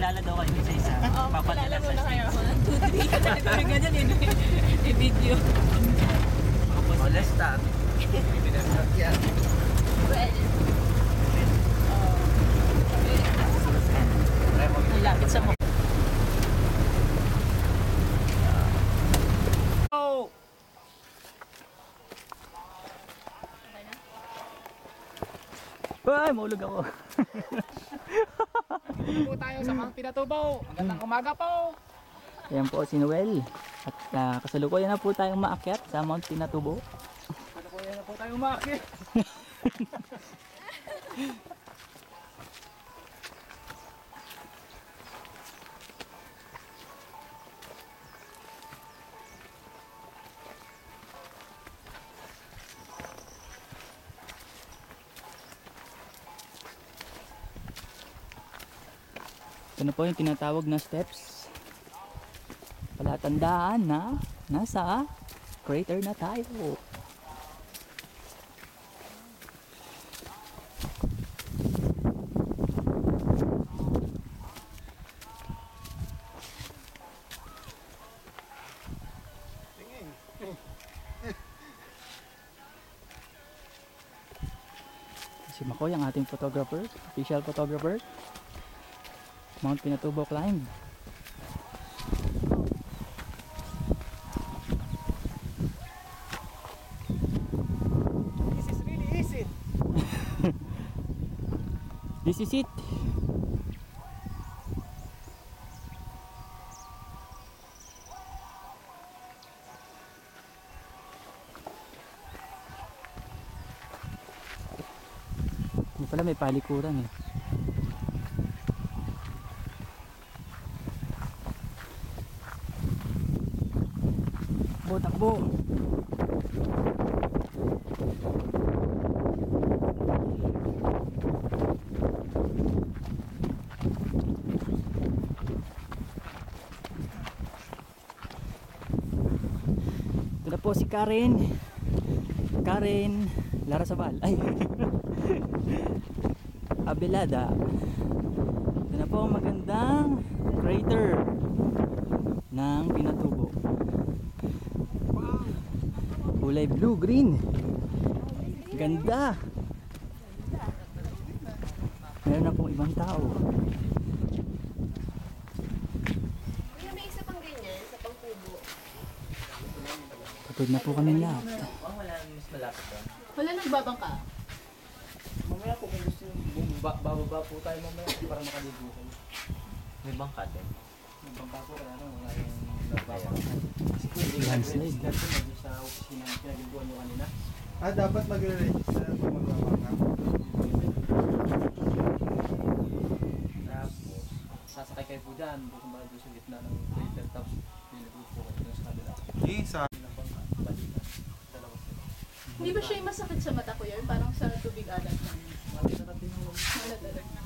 Pakilala daw kayo isa-isa. Pakilala muna kayo. 1, 2, 3. Ganyan yun. I-video. Oh, let's start. Yan. Well. Malapit sa mo. Oh! Ay, maulog ako. Dito po tayo sa Mount Pinatubo. Magandang umaga po. Ayan po si Noel. At kasalukuyan na po tayong maakyat sa Mount Pinatubo. Kasalukuyan na po tayo umakyat. Ito na po yung tinatawag na steps. Palatandaan na nasa crater na tayo. Si Makoy ang ating photographer, official photographer. Mount Pinatubo climb. This is really easy. This is it. Hindi pala may palikuran eh. Takbo. Ito na po si Karen Larasabal ay Abelada. Ito na po ang magandang crater ng Pinatubo. Kulay blue, green. Ganda. Meron na pong ibang tao. Kuya, may isa pang ganyan sa pangkubo. Tapos na po kami lahat. Wala mas malapit ba? Wala nagbabangka. Mamaya po kung gusto yung bababa po tayo mamaya para makaligo kayo. May bangka din. May bangka po kaya wala yung nagbabangka. Kasi kung hindi Landslide. register po sa opisina ng pinagiguan nyo kanina. Dapat magre-register kung magbabangka. Tapos, sasakay kayo po dyan. Pupunta kayo sa gitna ng crater. Tapos, niligo po kayo dun sa kabila. Sa Ng bangka, balikan. Dalawa sila. Hindi ba siya yung masakit sa mata ko yun? Parang sa tubig alat lang. Mali na natin yung Wala talaga.